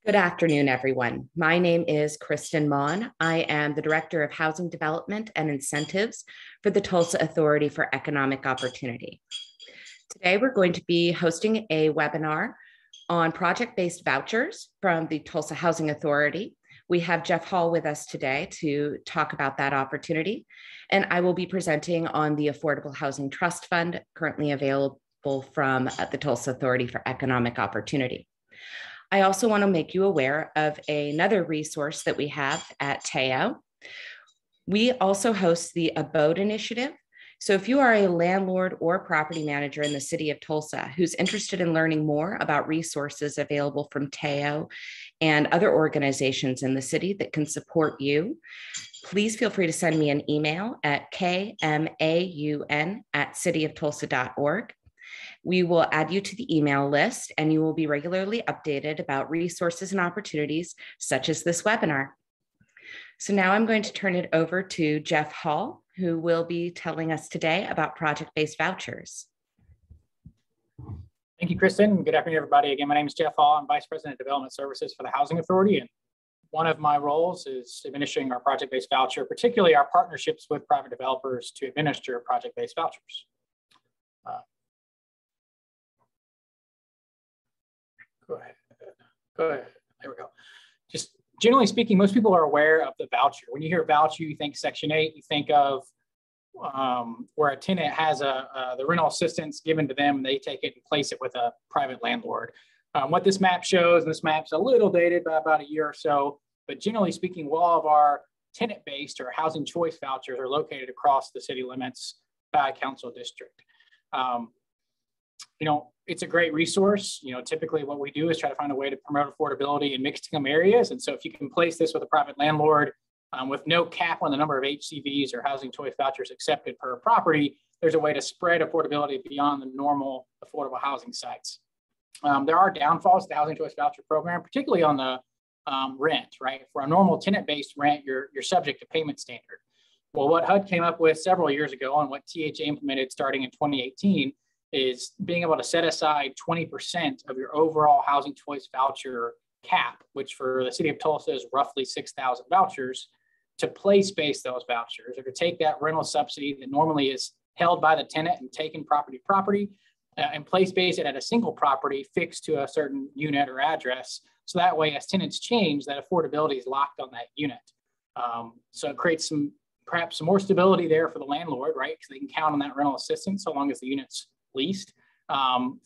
Good afternoon, everyone. My name is Kristin Maun. I am the Director of Housing Development and Incentives for the Tulsa Authority for Economic Opportunity. Today, we're going to be hosting a webinar on Project Based Vouchers from the Tulsa Housing Authority. We have Jeff Hall with us today to talk about that opportunity, and I will be presenting on the Affordable Housing Trust Fund currently available from the Tulsa Authority for Economic Opportunity. I also want to make you aware of another resource that we have at TAEO. We also host the Abode Initiative. So if you are a landlord or property manager in the City of Tulsa who's interested in learning more about resources available from TAEO and other organizations in the city that can support you, please feel free to send me an email at kmaun@cityoftulsa.org. We will add you to the email list, and you will be regularly updated about resources and opportunities such as this webinar. So now I'm going to turn it over to Jeff Hall, who will be telling us today about project-based vouchers. Thank you, Kristin. Good afternoon, everybody. Again, my name is Jeff Hall. I'm Vice President of Development Services for the Housing Authority, and one of my roles is administering our project-based voucher, particularly our partnerships with private developers to administer project-based vouchers. Go ahead. There we go. Just generally speaking, most people are aware of the voucher. When you hear voucher, you think Section 8, you think of where a tenant has the rental assistance given to them, and they take it and place it with a private landlord. What this map shows, and this map's a little dated by about a year or so, but generally speaking, all of our tenant-based or housing choice vouchers are located across the city limits by a council district. It's a great resource. Typically what we do is try to find a way to promote affordability in mixed income areas. And so if you can place this with a private landlord with no cap on the number of HCVs or housing choice vouchers accepted per property, there's a way to spread affordability beyond the normal affordable housing sites. There are downfalls to the housing choice voucher program, particularly on the rent, right? For a normal tenant-based rent, you're subject to payment standard. Well, what HUD came up with several years ago and what THA implemented starting in 2018 is being able to set aside 20% of your overall housing choice voucher cap, which for the City of Tulsa is roughly 6,000 vouchers, to place-base those vouchers, or to take that rental subsidy that normally is held by the tenant and taken property to property, and place-base it at a single property fixed to a certain unit or address. So that way, as tenants change, that affordability is locked on that unit. So it creates perhaps some more stability there for the landlord, right? Because they can count on that rental assistance so long as the unit's leased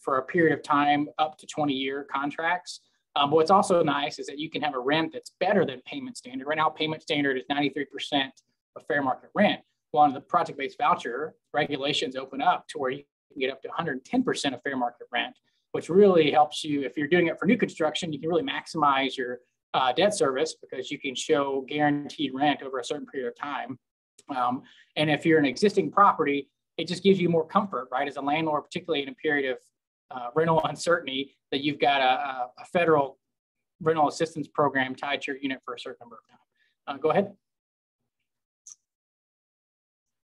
for a period of time up to 20-year contracts. But what's also nice is that you can have a rent that's better than payment standard. Right now, payment standard is 93% of fair market rent. Well, under the project-based voucher, regulations open up to where you can get up to 110% of fair market rent, which really helps you. If you're doing it for new construction, you can really maximize your debt service because you can show guaranteed rent over a certain period of time. And if you're an existing property, it just gives you more comfort, right? As a landlord, particularly in a period of rental uncertainty, that you've got a federal rental assistance program tied to your unit for a certain number of time. Go ahead.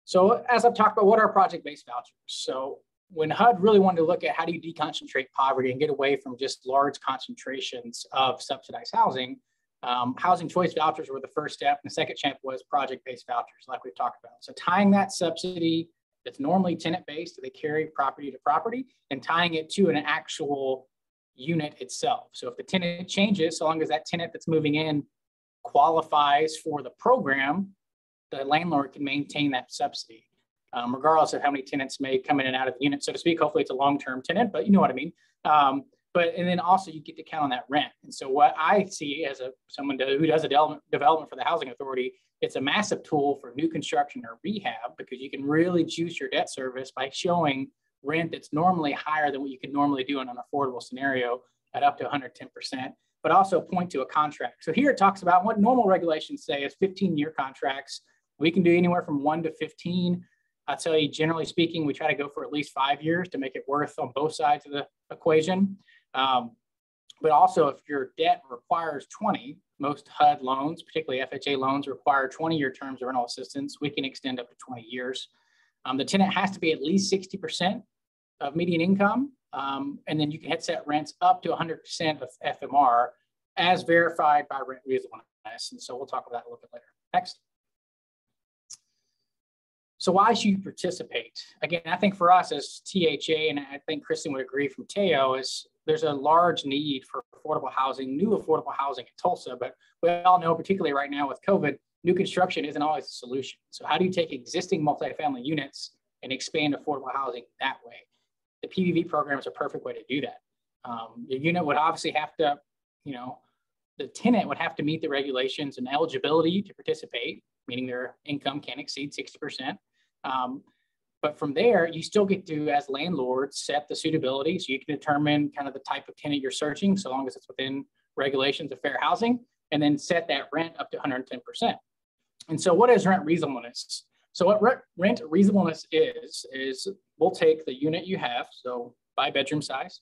So as I've talked about, what are project-based vouchers? So when HUD really wanted to look at how do you deconcentrate poverty and get away from just large concentrations of subsidized housing, housing choice vouchers were the first step. And the second step was project-based vouchers, like we've talked about. So tying that subsidy that's normally tenant-based, they carry property to property, and tying it to an actual unit itself. So if the tenant changes, so long as that tenant that's moving in qualifies for the program, the landlord can maintain that subsidy, regardless of how many tenants may come in and out of the unit, so to speak. Hopefully it's a long-term tenant, but you know what I mean. And then also you get to count on that rent. And so what I see as someone who does a development for the Housing Authority, it's a massive tool for new construction or rehab because you can really juice your debt service by showing rent that's normally higher than what you could normally do in an affordable scenario at up to 110%, but also point to a contract. So here it talks about what normal regulations say is 15-year contracts. We can do anywhere from 1 to 15. I'll tell you, generally speaking, we try to go for at least 5 years to make it worth on both sides of the equation. But also if your debt requires 20, most HUD loans, particularly FHA loans, require 20-year terms of rental assistance. We can extend up to 20 years. The tenant has to be at least 60% of median income. And then you can set rents up to 100% of FMR as verified by rent reasonableness. And so we'll talk about that a little bit later. Next. So why should you participate? Again, I think for us as THA, and I think Kristin would agree from TAEO, is there's a large need for affordable housing, new affordable housing in Tulsa. But we all know, particularly right now with COVID, new construction isn't always a solution. So how do you take existing multifamily units and expand affordable housing that way? The PVV program is a perfect way to do that. Your unit would obviously have to, the tenant would have to meet the regulations and eligibility to participate, meaning their income can't exceed 60%. But from there, you still get to, as landlords, set the suitability. So you can determine kind of the type of tenant you're searching, so long as it's within regulations of fair housing, and then set that rent up to 110%. And so what is rent reasonableness? So what rent reasonableness is we'll take the unit you have, so by bedroom size,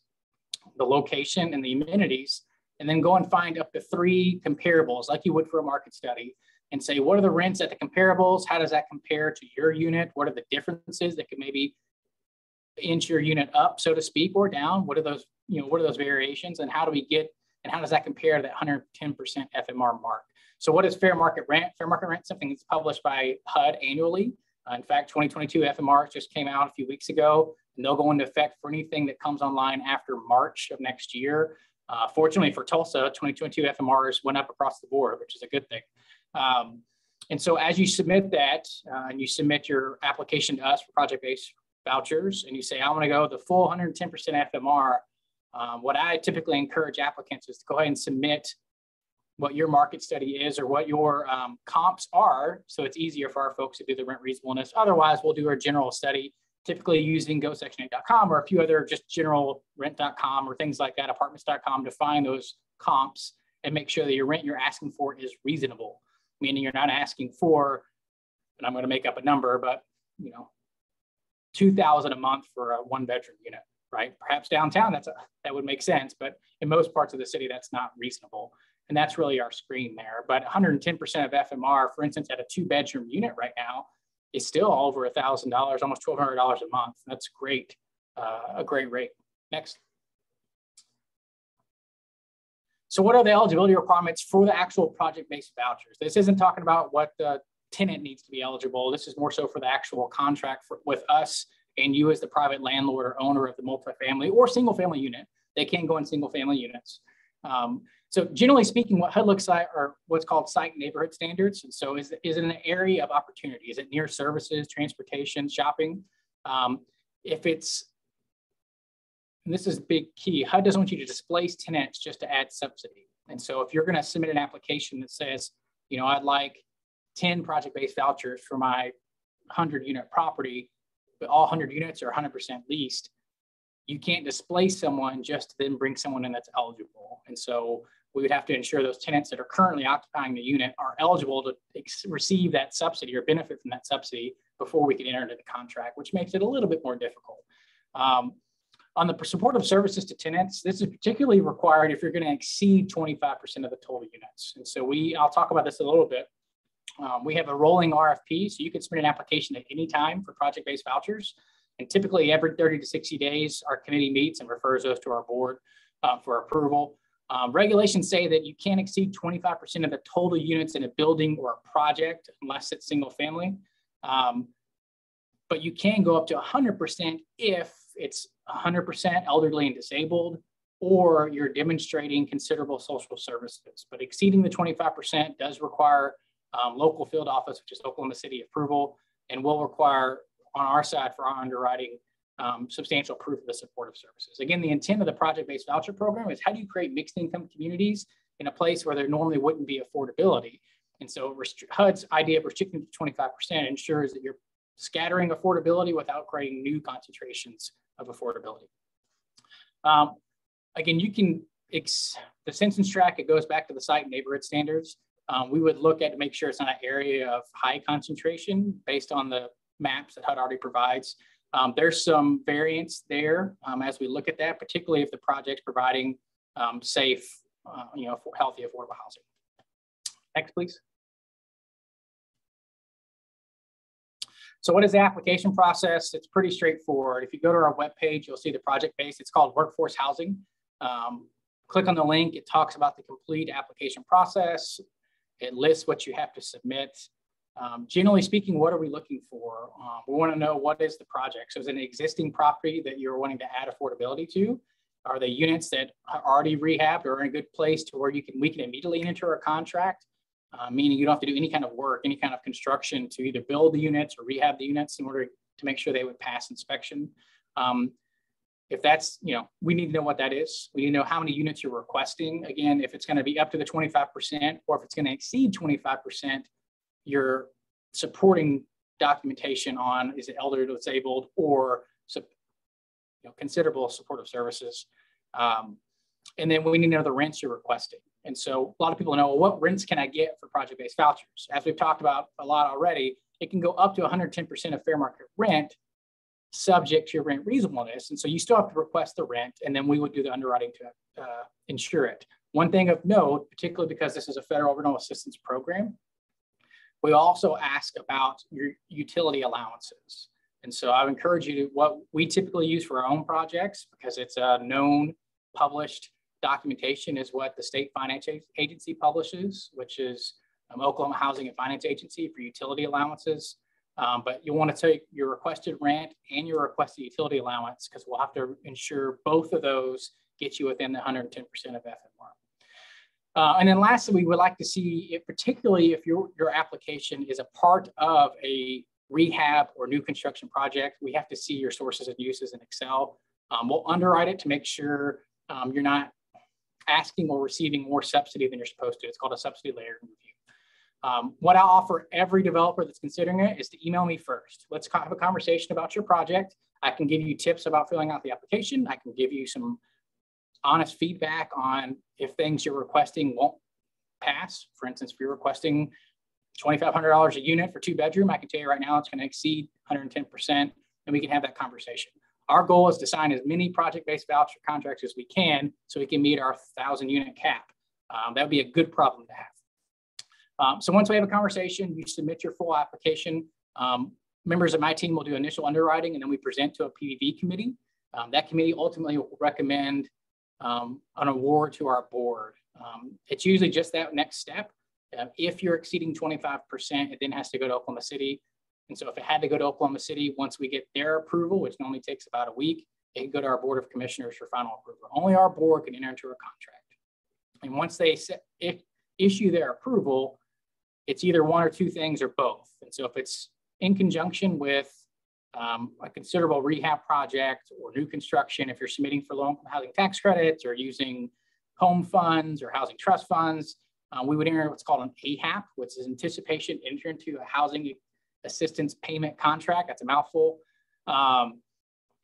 the location and the amenities, and then go and find up to 3 comparables like you would for a market study and say, what are the rents at the comparables? How does that compare to your unit? What are the differences that could maybe inch your unit up, so to speak, or down? What are those, what are those variations, and how do we get, and how does that compare to that 110% FMR mark? So what is fair market rent? Fair market rent is something that's published by HUD annually. In fact, 2022 FMR just came out a few weeks ago, and they'll go into effect for anything that comes online after March of next year. Fortunately for Tulsa, 2022 FMRs went up across the board, which is a good thing. And so as you submit that, and you submit your application to us for project-based vouchers, and you say, I want to go the full 110% FMR, what I typically encourage applicants is to go ahead and submit what your market study is or what your comps are, so it's easier for our folks to do the rent reasonableness. Otherwise, we'll do our general study, typically using gosection8.com or a few other just general rent.com or things like that, apartments.com, to find those comps and make sure that your rent you're asking for is reasonable, meaning you're not asking for, and I'm going to make up a number, but $2,000 a month for a 1-bedroom unit, right? Perhaps downtown that would make sense, but in most parts of the city that's not reasonable. And that's really our screen there. But 110% of FMR, for instance, at a 2-bedroom unit right now, is still over $1,000, almost $1,200 a month. That's great, a great rate. Next. So what are the eligibility requirements for the actual project-based vouchers? This isn't talking about what the tenant needs to be eligible. This is more so for the actual contract with us and you as the private landlord or owner of the multifamily or single-family unit. They can go in single-family units. So generally speaking, what HUD looks like are what's called site neighborhood standards. And so is it an area of opportunity? Is it near services, transportation, shopping? If it's, and this is big key, HUD doesn't want you to displace tenants just to add subsidy. And so if you're going to submit an application that says, I'd like 10 project-based vouchers for my 100-unit property, but all 100 units are 100% leased, you can't displace someone just to then bring someone in that's eligible. And so we would have to ensure those tenants that are currently occupying the unit are eligible to receive that subsidy or benefit from that subsidy before we can enter into the contract, which makes it a little bit more difficult. On the supportive services to tenants, this is particularly required if you're going to exceed 25% of the total units. And so I'll talk about this a little bit. We have a rolling RFP, so you can submit an application at any time for project-based vouchers. And typically every 30 to 60 days, our committee meets and refers those to our board for approval. Regulations say that you can't exceed 25% of the total units in a building or a project unless it's single family. But you can go up to 100% if it's 100% elderly and disabled, or you're demonstrating considerable social services. But exceeding the 25% does require local field office, which is Oklahoma City approval, and will require on our side for our underwriting substantial proof of the supportive services. Again, the intent of the project-based voucher program is how do you create mixed income communities in a place where there normally wouldn't be affordability? And so HUD's idea of restricting to 25% ensures that you're scattering affordability without creating new concentrations of affordability. Again, you can, the census tract, it goes back to the site neighborhood standards. We would look at to make sure it's not an area of high concentration based on the maps that HUD already provides. There's some variance there as we look at that, particularly if the project's providing safe, healthy, affordable housing. Next, please. So what is the application process? It's pretty straightforward. If you go to our webpage, you'll see the project base. It's called Workforce Housing. click on the link. It talks about the complete application process. It lists what you have to submit. Generally speaking, what are we looking for? We want to know what is the project. So is it an existing property that you're wanting to add affordability to? Are they units that are already rehabbed or in a good place to where we can immediately enter a contract? Meaning you don't have to do any kind of work, any kind of construction to either build the units or rehab the units in order to make sure they would pass inspection. If that's, we need to know what that is. We need to know how many units you're requesting. Again, if it's going to be up to the 25% or if it's going to exceed 25%, you're supporting documentation on, is it elderly, disabled, or considerable supportive services. And then we need to know the rents you're requesting. And so a lot of people know, well, what rents can I get for project-based vouchers? As we've talked about a lot already, it can go up to 110% of fair market rent, subject to your rent reasonableness. And so you still have to request the rent, and then we would do the underwriting to ensure it. One thing of note, particularly because this is a federal rental assistance program, we also ask about your utility allowances. And so I would encourage you to, what we typically use for our own projects, because it's a known published documentation, is what the state finance agency publishes, which is Oklahoma Housing and Finance Agency for utility allowances. But you want to take your requested rent and your requested utility allowance, because we'll have to ensure both of those get you within the 110% of FMR. And then lastly, we would like to see, if, particularly if your application is a part of a rehab or new construction project, we have to see your sources and uses in Excel. We'll underwrite it to make sure you're not asking or receiving more subsidy than you're supposed to. It's called a subsidy layer review. What I'll offer every developer that's considering it is to email me first. Let's have a conversation about your project. I can give you tips about filling out the application. I can give you some honest feedback on if things you're requesting won't pass. For instance, if you're requesting $2,500 a unit for 2-bedroom, I can tell you right now it's going to exceed 110%, and we can have that conversation. Our goal is to sign as many project-based voucher contracts as we can so we can meet our 1,000-unit cap. That would be a good problem to have. So once we have a conversation, you submit your full application. Members of my team will do initial underwriting, and then we present to a PDV committee. That committee ultimately will recommend an award to our board. It's usually just that next step. If you're exceeding 25%, it then has to go to Oklahoma City. And so if it had to go to Oklahoma City, once we get their approval, which normally takes about a week, it can go to our Board of Commissioners for final approval. Only our board can enter into a contract. And once they issue their approval, it's either one or two things or both. And so if it's in conjunction with a considerable rehab project or new construction, if you're submitting for low-income housing tax credits or using home funds or housing trust funds, we would enter what's called an AHAP, which is anticipation enter into a housing assistance payment contract. That's a mouthful.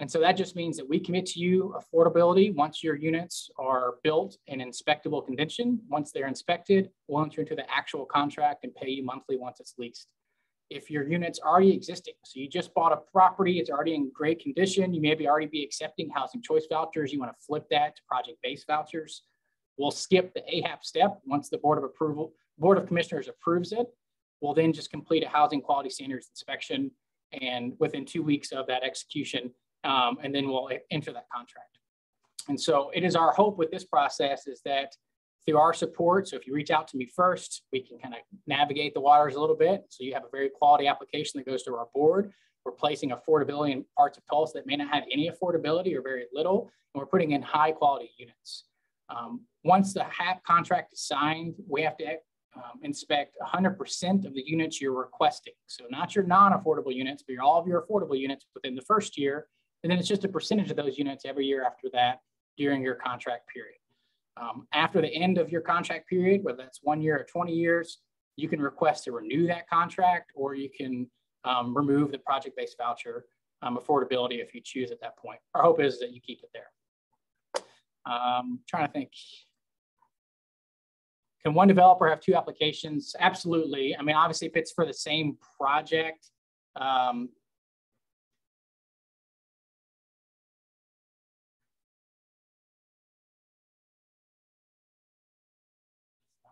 And so that just means that we commit to you affordability once your units are built in inspectable condition. Once they're inspected, we'll enter into the actual contract and pay you monthly once it's leased. If your unit's already existing, so you just bought a property, it's already in great condition, you maybe already be accepting housing choice vouchers, you want to flip that to project-based vouchers, we'll skip the AHAP step. Once the Board of Commissioners approves it, we'll then just complete a housing quality standards inspection, and within 2 weeks of that execution, and then we'll enter that contract. And so it is our hope with this process is that through our support, so if you reach out to me first, we can kind of navigate the waters a little bit. So you have a very quality application that goes to our board. We're placing affordability in parts of Tulsa that may not have any affordability or very little, and we're putting in high quality units. Once the HAP contract is signed, we have to inspect 100% of the units you're requesting. So not your non-affordable units, but all of your affordable units within the first year. And then it's just a percentage of those units every year after that during your contract period. After the end of your contract period, whether that's 1 year or 20 years, you can request to renew that contract, or you can remove the project-based voucher affordability if you choose at that point. Our hope is that you keep it there. Trying to think. Can one developer have two applications? Absolutely. I mean, obviously, if it's for the same project,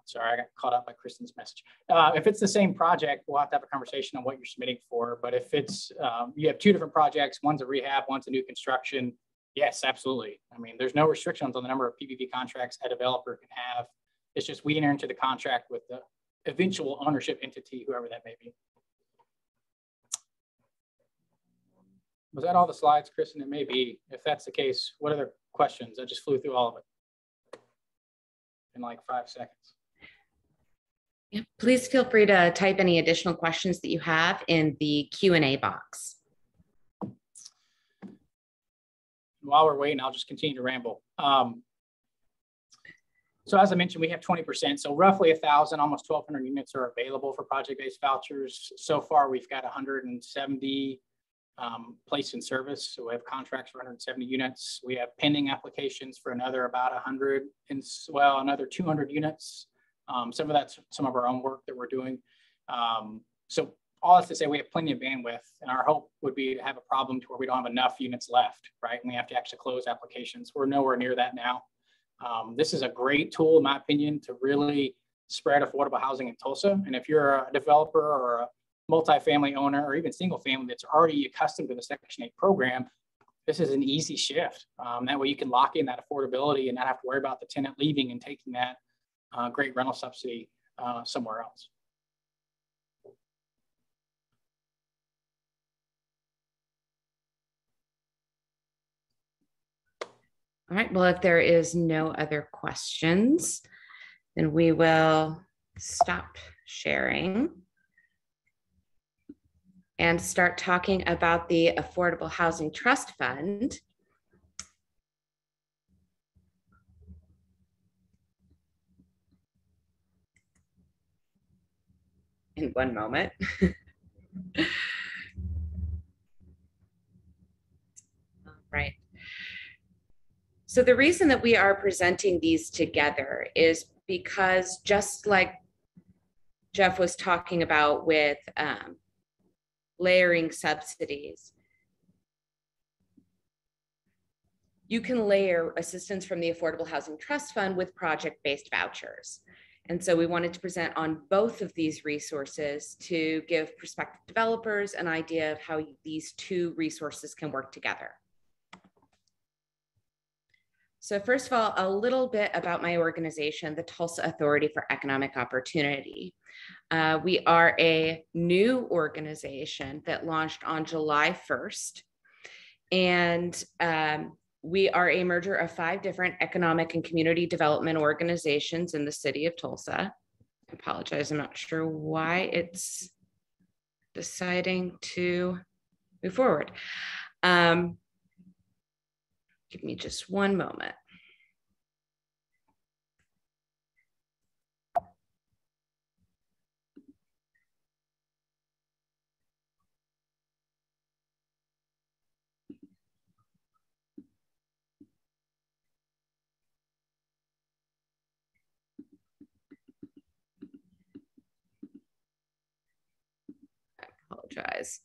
sorry, I got caught up by Kristin's message. If it's the same project, we'll have to have a conversation on what you're submitting for. But if it's, you have two different projects, one's a rehab, one's a new construction, Yes, absolutely. I mean, there's no restrictions on the number of PPP contracts a developer can have. It's just we enter into the contract with the eventual ownership entity, whoever that may be. Was that all the slides, Kristin? It may be. If that's the case, what other questions? I just flew through all of it in like 5 seconds. Yeah, please feel free to type any additional questions that you have in the Q&A box. While we're waiting, I'll just continue to ramble. So as I mentioned, we have 20%. So roughly 1,000, almost 1,200 units are available for project-based vouchers. So far, we've got 170 placed in service. So we have contracts for 170 units. We have pending applications for another about 100, and well, another 200 units. Some of that's some of our own work that we're doing. So all that's to say, we have plenty of bandwidth, and our hope would be to have a problem to where we don't have enough units left, right? And we have to actually close applications. We're nowhere near that now. This is a great tool, in my opinion, to really spread affordable housing in Tulsa. And if you're a developer or a multifamily owner or even single family that's already accustomed to the Section 8 program, this is an easy shift. That way you can lock in that affordability and not have to worry about the tenant leaving and taking that great rental subsidy somewhere else. All right, well, if there is no other questions, then we will stop sharing and start talking about the Affordable Housing Trust Fund. In one moment. All right. So the reason that we are presenting these together is because, just like Jeff was talking about with layering subsidies, you can layer assistance from the Affordable Housing Trust Fund with project-based vouchers. And so we wanted to present on both of these resources to give prospective developers an idea of how these two resources can work together. So first of all, a little bit about my organization, the Tulsa Authority for Economic Opportunity. We are a new organization that launched on July 1st. And we are a merger of 5 different economic and community development organizations in the city of Tulsa. I apologize, I'm not sure why it's deciding to move forward. Give me just one moment. I apologize.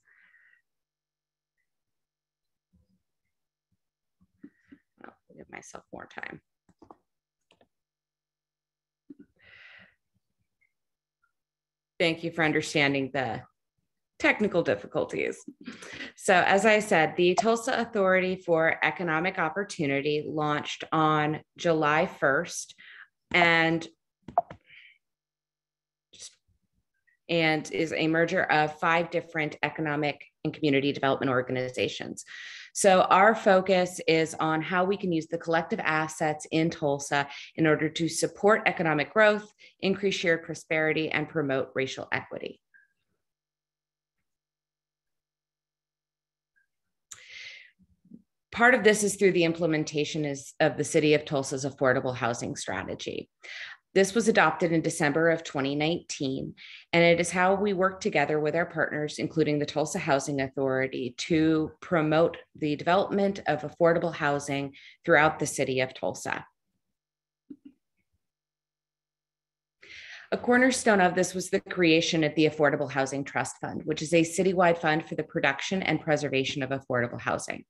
Give myself more time. Thank you for understanding the technical difficulties. So as I said, the Tulsa Authority for Economic Opportunity launched on July 1st and is a merger of 5 different economic and community development organizations. So our focus is on how we can use the collective assets in Tulsa in order to support economic growth, increase shared prosperity, and promote racial equity. Part of this is through the implementation of the City of Tulsa's affordable housing strategy. This was adopted in December of 2019, and it is how we work together with our partners, including the Tulsa Housing Authority, to promote the development of affordable housing throughout the city of Tulsa. A cornerstone of this was the creation of the Affordable Housing Trust Fund, which is a citywide fund for the production and preservation of affordable housing.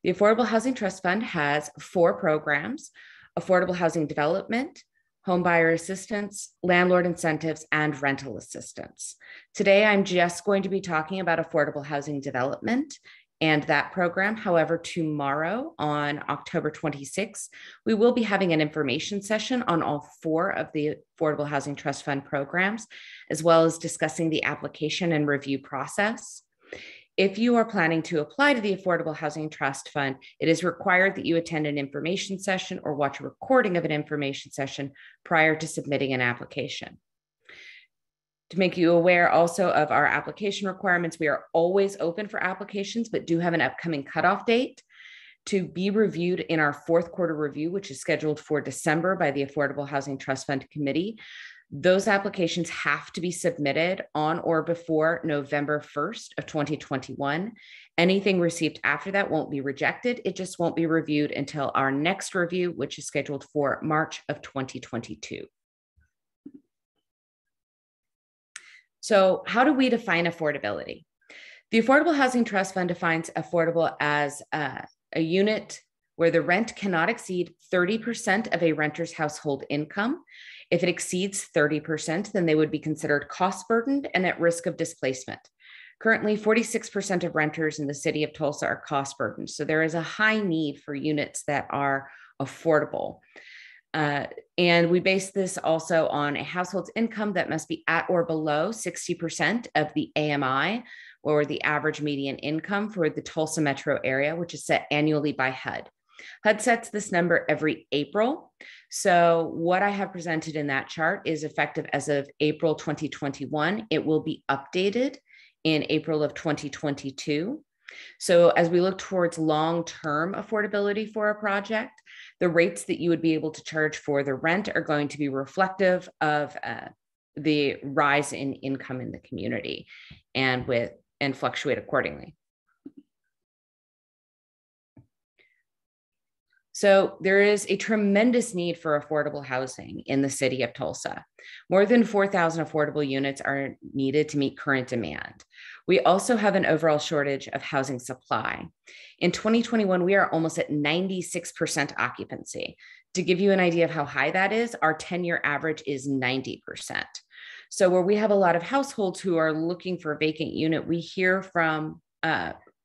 The Affordable Housing Trust Fund has 4 programs: affordable housing development, homebuyer assistance, landlord incentives, and rental assistance. Today, I'm just going to be talking about affordable housing development, and that program. However, tomorrow on October 26th, we will be having an information session on all 4 of the Affordable Housing Trust Fund programs, as well as discussing the application and review process. If you are planning to apply to the Affordable Housing Trust Fund, it is required that you attend an information session or watch a recording of an information session prior to submitting an application. To make you aware also of our application requirements, we are always open for applications, but do have an upcoming cutoff date to be reviewed in our 4th quarter review, which is scheduled for December by the Affordable Housing Trust Fund Committee. Those applications have to be submitted on or before November 1st of 2021. Anything received after that won't be rejected. It just won't be reviewed until our next review, which is scheduled for March of 2022. So how do we define affordability? The Affordable Housing Trust Fund defines affordable as a unit where the rent cannot exceed 30% of a renter's household income. If it exceeds 30%, then they would be considered cost burdened and at risk of displacement. Currently, 46% of renters in the city of Tulsa are cost burdened. So there is a high need for units that are affordable. And we base this also on a household's income that must be at or below 60% of the AMI, or the average median income for the Tulsa metro area, which is set annually by HUD. HUD sets this number every April. So what I have presented in that chart is effective as of April 2021. It will be updated in April of 2022. So as we look towards long-term affordability for a project, the rates that you would be able to charge for the rent are going to be reflective of the rise in income in the community and fluctuate accordingly. So there is a tremendous need for affordable housing in the city of Tulsa. More than 4,000 affordable units are needed to meet current demand. We also have an overall shortage of housing supply. In 2021, we are almost at 96% occupancy. To give you an idea of how high that is, our 10-year average is 90%. So where we have a lot of households who are looking for a vacant unit, we hear from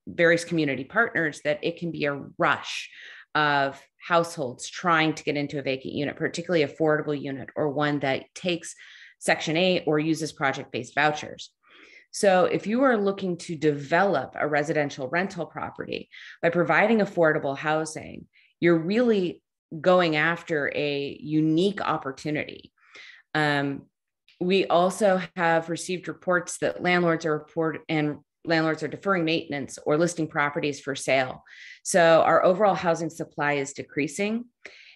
various community partners that it can be a rush of households trying to get into a vacant unit, particularly affordable unit or one that takes Section 8 or uses project-based vouchers. So if you are looking to develop a residential rental property by providing affordable housing, you're really going after a unique opportunity. We also have received reports that landlords are deferring maintenance or listing properties for sale. So our overall housing supply is decreasing.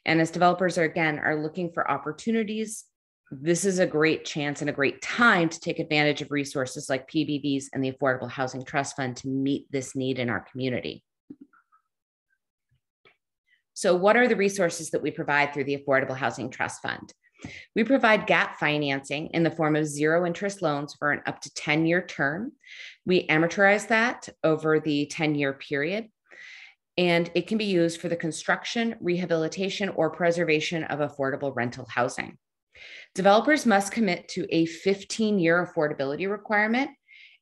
And as developers are looking for opportunities, this is a great chance and a great time to take advantage of resources like PBVs and the Affordable Housing Trust Fund to meet this need in our community. So what are the resources that we provide through the Affordable Housing Trust Fund? We provide gap financing in the form of zero interest loans for an up to 10-year term. We amortize that over the 10-year period, and it can be used for the construction, rehabilitation, or preservation of affordable rental housing. Developers must commit to a 15-year affordability requirement,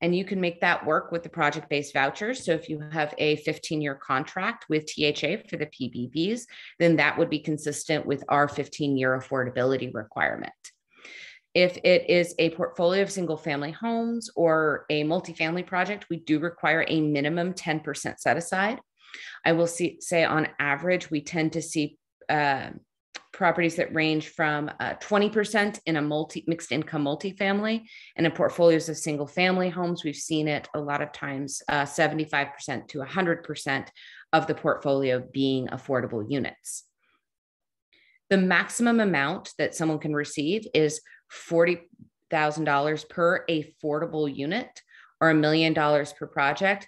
and you can make that work with the project-based vouchers. So if you have a 15-year contract with THA for the PBVs, then that would be consistent with our 15-year affordability requirement. If it is a portfolio of single-family homes or a multifamily project, we do require a minimum 10% set aside. I will say on average, we tend to see properties that range from 20% in a mixed income multifamily, and in portfolios of single family homes, we've seen it a lot of times 75% to 100% of the portfolio being affordable units. The maximum amount that someone can receive is $40,000 per affordable unit, or $1 million per project.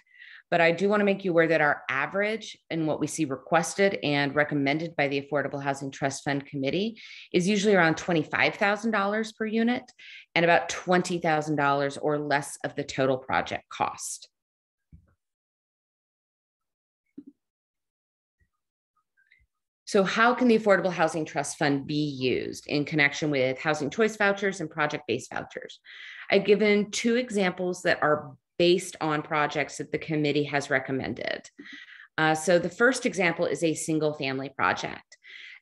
But I do want to make you aware that our average and what we see requested and recommended by the Affordable Housing Trust Fund Committee is usually around $25,000 per unit and about $20,000 or less of the total project cost. So how can the Affordable Housing Trust Fund be used in connection with housing choice vouchers and project-based vouchers? I've given two examples that are based on projects that the committee has recommended. So the first example is a single family project.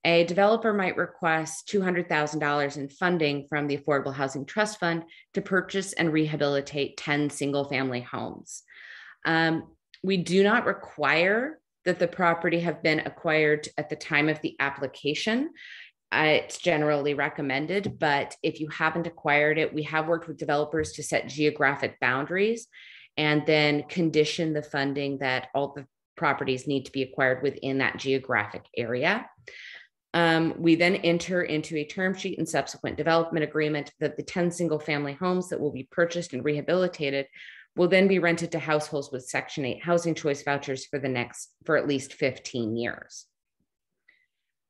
A developer might request $200,000 in funding from the Affordable Housing Trust Fund to purchase and rehabilitate 10 single family homes. We do not require that the property have been acquired at the time of the application. It's generally recommended, but if you haven't acquired it, we have worked with developers to set geographic boundaries and then condition the funding that all the properties need to be acquired within that geographic area. We then enter into a term sheet and subsequent development agreement that the 10 single family homes that will be purchased and rehabilitated will then be rented to households with Section 8 housing choice vouchers for at least 15 years.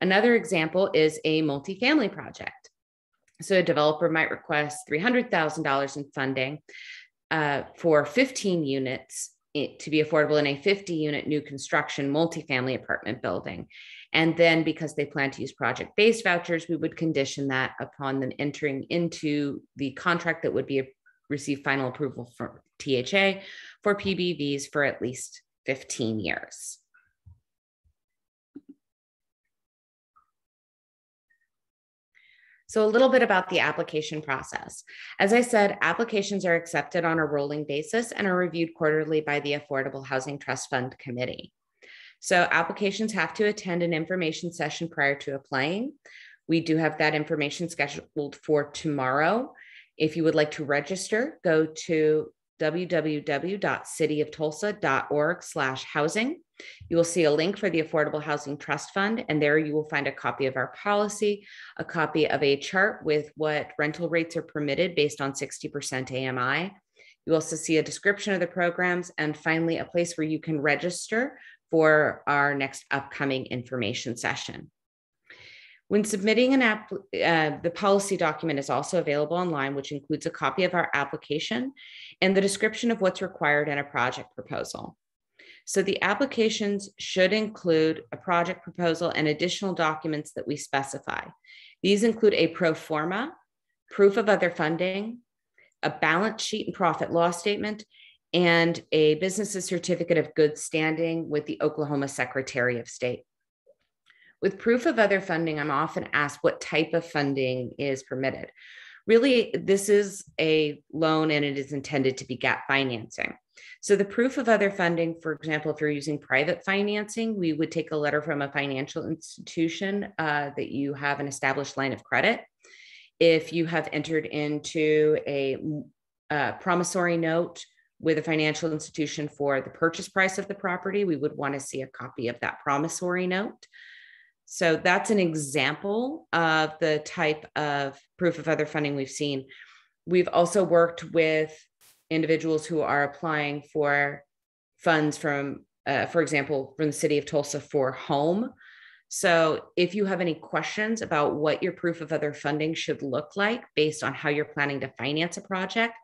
Another example is a multifamily project. So a developer might request $300,000 in funding for 15 units to be affordable in a 50-unit new construction multifamily apartment building. And then because they plan to use project-based vouchers, we would condition that upon them entering into the contract that would receive final approval from THA for PBVs for at least 15 years. So a little bit about the application process. As I said, applications are accepted on a rolling basis and are reviewed quarterly by the Affordable Housing Trust Fund Committee. So applications have to attend an information session prior to applying. We do have that information scheduled for tomorrow. If you would like to register, go to www.cityoftulsa.org/housing. You will see a link for the Affordable Housing Trust Fund, and there you will find a copy of our policy, a copy of a chart with what rental rates are permitted based on 60% AMI. You also see a description of the programs, and finally, a place where you can register for our next upcoming information session. When submitting the policy document is also available online, which includes a copy of our application and the description of what's required in a project proposal. So the applications should include a project proposal and additional documents that we specify. These include a pro forma, proof of other funding, a balance sheet and profit loss statement, and a business's certificate of good standing with the Oklahoma Secretary of State. With proof of other funding, I'm often asked what type of funding is permitted. Really, this is a loan and it is intended to be gap financing. So the proof of other funding, for example, if you're using private financing, we would take a letter from a financial institution that you have an established line of credit. If you have entered into a promissory note with a financial institution for the purchase price of the property, we would want to see a copy of that promissory note. So that's an example of the type of proof of other funding we've seen. We've also worked with individuals who are applying for funds from, for example, from the City of Tulsa for home. So if you have any questions about what your proof of other funding should look like based on how you're planning to finance a project,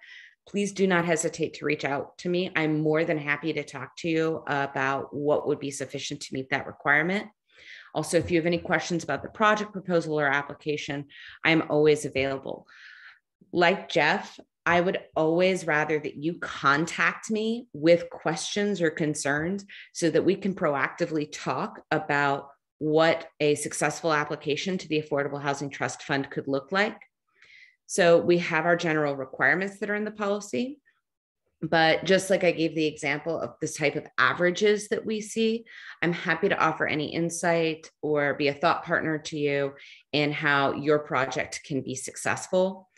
please do not hesitate to reach out to me. I'm more than happy to talk to you about what would be sufficient to meet that requirement. Also, if you have any questions about the project proposal or application, I'm always available. Like Jeff, I would always rather that you contact me with questions or concerns so that we can proactively talk about what a successful application to the Affordable Housing Trust Fund could look like. So we have our general requirements that are in the policy. But just like I gave the example of this type of averages that we see, I'm happy to offer any insight or be a thought partner to you in how your project can be successful.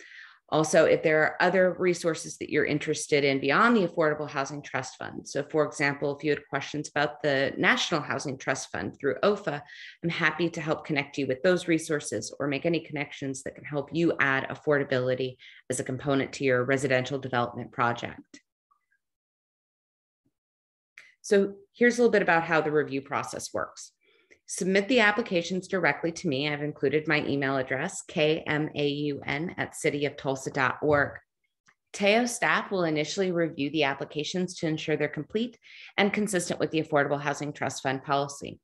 Also, if there are other resources that you're interested in beyond the Affordable Housing Trust Fund. So for example, if you had questions about the National Housing Trust Fund through OFA, I'm happy to help connect you with those resources or make any connections that can help you add affordability as a component to your residential development project. So here's a little bit about how the review process works. Submit the applications directly to me. I've included my email address, kmaun@cityoftulsa.org. TAEO staff will initially review the applications to ensure they're complete and consistent with the Affordable Housing Trust Fund policy.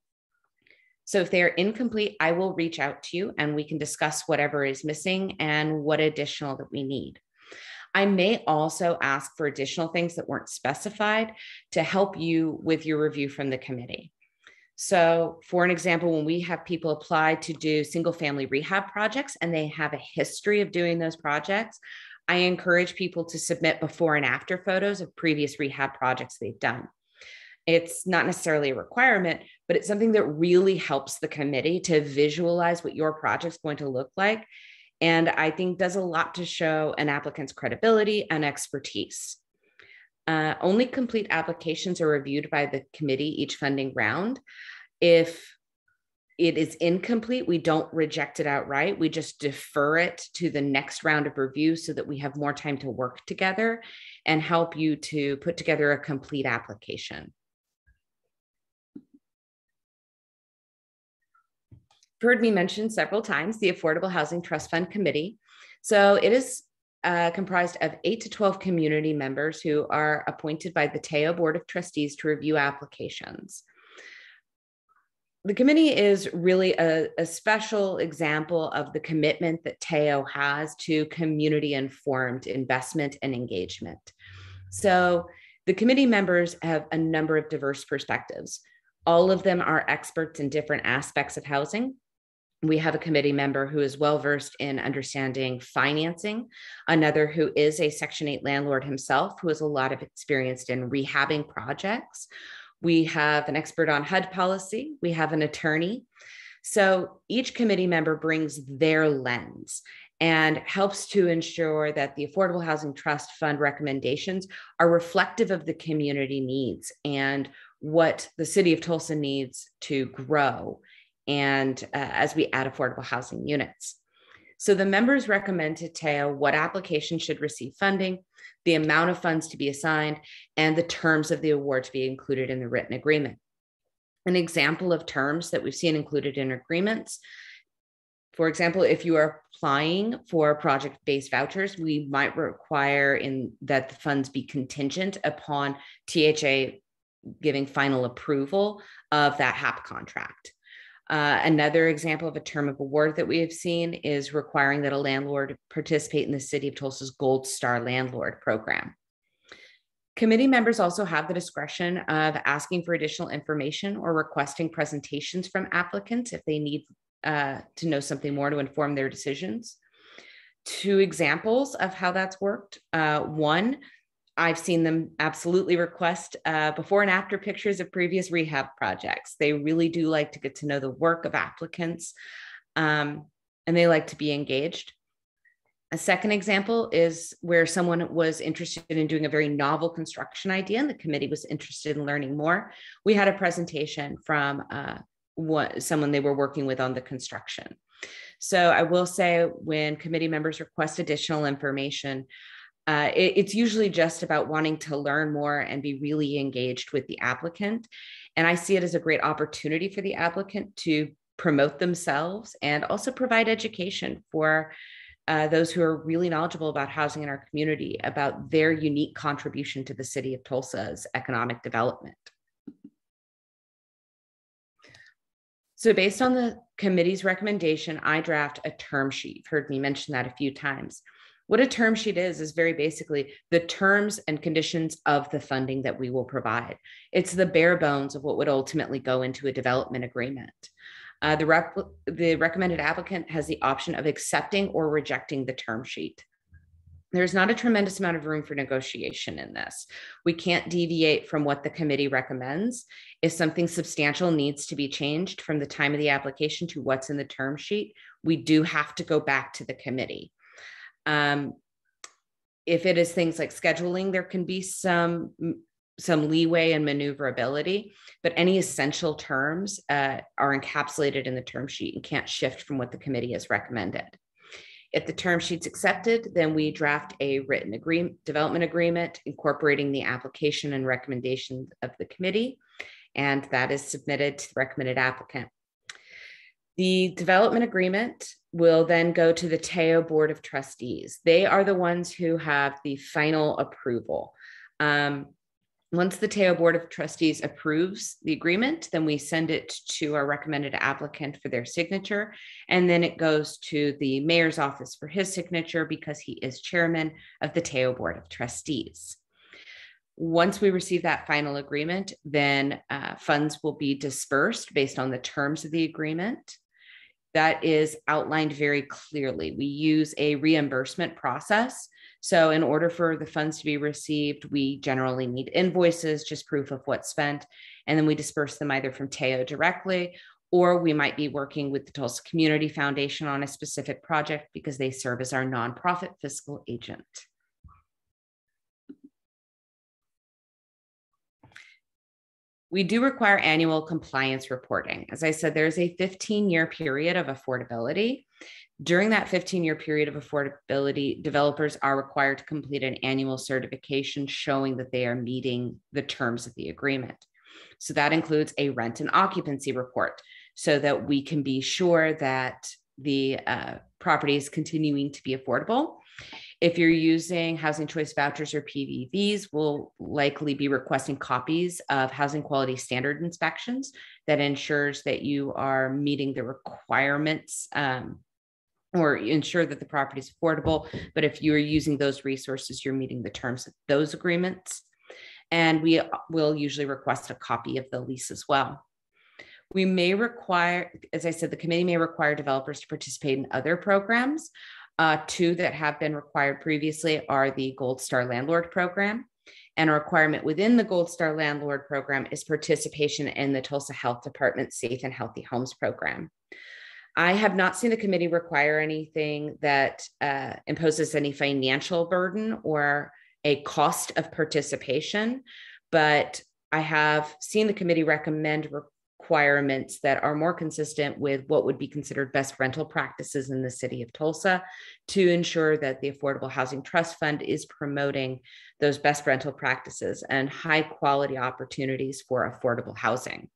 So if they are incomplete, I will reach out to you and we can discuss whatever is missing and what additional that we need. I may also ask for additional things that weren't specified to help you with your review from the committee. So for an example, when we have people apply to do single family rehab projects and they have a history of doing those projects, I encourage people to submit before and after photos of previous rehab projects they've done. It's not necessarily a requirement, but it's something that really helps the committee to visualize what your project's going to look like. And I think does a lot to show an applicant's credibility and expertise. Only complete applications are reviewed by the committee each funding round. If it is incomplete, we don't reject it outright. We just defer it to the next round of review so that we have more time to work together and help you to put together a complete application. You've heard me mention several times the Affordable Housing Trust Fund Committee. So it is comprised of 8 to 12 community members who are appointed by the TAEO Board of Trustees to review applications. The committee is really a special example of the commitment that TAEO has to community-informed investment and engagement. So the committee members have a number of diverse perspectives. All of them are experts in different aspects of housing. We have a committee member who is well-versed in understanding financing, another who is a Section 8 landlord himself, who has a lot of experience in rehabbing projects. We have an expert on HUD policy. We have an attorney. So each committee member brings their lens and helps to ensure that the Affordable Housing Trust Fund recommendations are reflective of the community needs and what the City of Tulsa needs to grow and as we add affordable housing units. So the members recommend to TAEO what applications should receive funding, the amount of funds to be assigned, and the terms of the award to be included in the written agreement. An example of terms that we've seen included in agreements, for example, if you are applying for project-based vouchers, we might require that the funds be contingent upon THA giving final approval of that HAP contract. Another example of a term of award that we have seen is requiring that a landlord participate in the City of Tulsa's Gold Star Landlord Program. Committee members also have the discretion of asking for additional information or requesting presentations from applicants if they need to know something more to inform their decisions. 2 examples of how that's worked. One, I've seen them absolutely request before and after pictures of previous rehab projects. They really do like to get to know the work of applicants, and they like to be engaged. A second example is where someone was interested in doing a very novel construction idea, and the committee was interested in learning more. We had a presentation from someone they were working with on the construction. So I will say when committee members request additional information, it's usually just about wanting to learn more and be really engaged with the applicant. And I see it as a great opportunity for the applicant to promote themselves and also provide education for those who are really knowledgeable about housing in our community, about their unique contribution to the City of Tulsa's economic development. So based on the committee's recommendation, I draft a term sheet. You've heard me mention that a few times. What a term sheet is very basically the terms and conditions of the funding that we will provide. It's the bare bones of what would ultimately go into a development agreement. The recommended applicant has the option of accepting or rejecting the term sheet. There's not a tremendous amount of room for negotiation in this. We can't deviate from what the committee recommends. If something substantial needs to be changed from the time of the application to what's in the term sheet, we do have to go back to the committee. If it is things like scheduling, there can be some leeway and maneuverability, but any essential terms are encapsulated in the term sheet and can't shift from what the committee has recommended. If the term sheet's accepted, then we draft a written development agreement incorporating the application and recommendations of the committee, and that is submitted to the recommended applicant. The development agreement will then go to the TAEO Board of Trustees. They are the ones who have the final approval. Once the TAEO Board of Trustees approves the agreement, then we send it to our recommended applicant for their signature. And then it goes to the mayor's office for his signature because he is chairman of the TAEO Board of Trustees. Once we receive that final agreement, then funds will be dispersed based on the terms of the agreement. That is outlined very clearly. We use a reimbursement process. So in order for the funds to be received, we generally need invoices, just proof of what's spent, and then we disperse them either from TAEO directly, or we might be working with the Tulsa Community Foundation on a specific project because they serve as our nonprofit fiscal agent. We do require annual compliance reporting. As I said, there's a 15-year period of affordability. During that 15-year period of affordability, developers are required to complete an annual certification showing that they are meeting the terms of the agreement. So that includes a rent and occupancy report so that we can be sure that the property is continuing to be affordable. If you're using housing choice vouchers or PVVs, we'll likely be requesting copies of housing quality standard inspections that ensures that you are meeting the requirements or ensure that the property is affordable. But if you're using those resources, you're meeting the terms of those agreements. And we will usually request a copy of the lease as well. We may require, as I said, the committee may require developers to participate in other programs. Two that have been required previously are the Gold Star Landlord Program, and a requirement within the Gold Star Landlord Program is participation in the Tulsa Health Department Safe and Healthy Homes Program. I have not seen the committee require anything that imposes any financial burden or a cost of participation, but I have seen the committee recommend requirements that are more consistent with what would be considered best rental practices in the city of Tulsa to ensure that the Affordable Housing Trust Fund is promoting those best rental practices and high quality opportunities for affordable housing.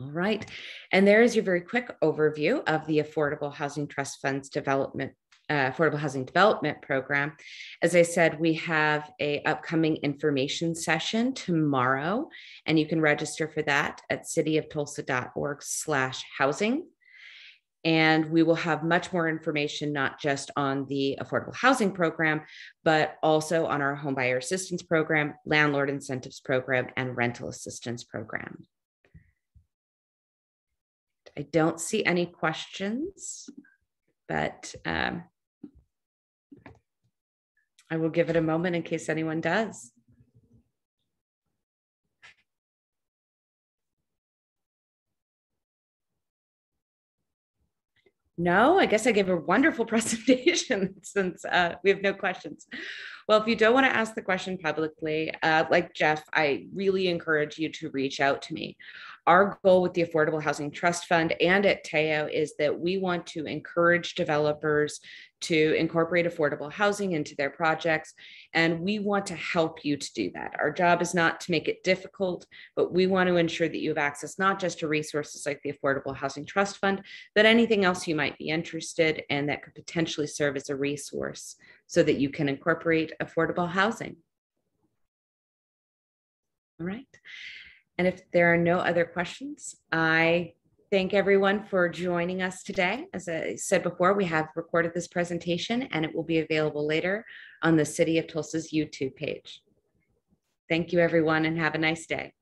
All right, and there is your very quick overview of the Affordable Housing Trust Fund's Affordable Housing Development Program. As I said, we have an upcoming information session tomorrow, and you can register for that at cityoftulsa.org/housing. And we will have much more information, not just on the Affordable Housing Program, but also on our Home Buyer Assistance Program, Landlord Incentives Program, and Rental Assistance Program. I don't see any questions, but I will give it a moment in case anyone does. No, I guess I gave a wonderful presentation since we have no questions. Well, if you don't want to ask the question publicly, like Jeff, I really encourage you to reach out to me. Our goal with the Affordable Housing Trust Fund and at TAEO is that we want to encourage developers to incorporate affordable housing into their projects, and we want to help you to do that. Our job is not to make it difficult, but we want to ensure that you have access not just to resources like the Affordable Housing Trust Fund, but anything else you might be interested in that could potentially serve as a resource so that you can incorporate affordable housing. All right. And if there are no other questions, I thank everyone for joining us today. As I said before, we have recorded this presentation and it will be available later on the City of Tulsa's YouTube page. Thank you, everyone, and have a nice day.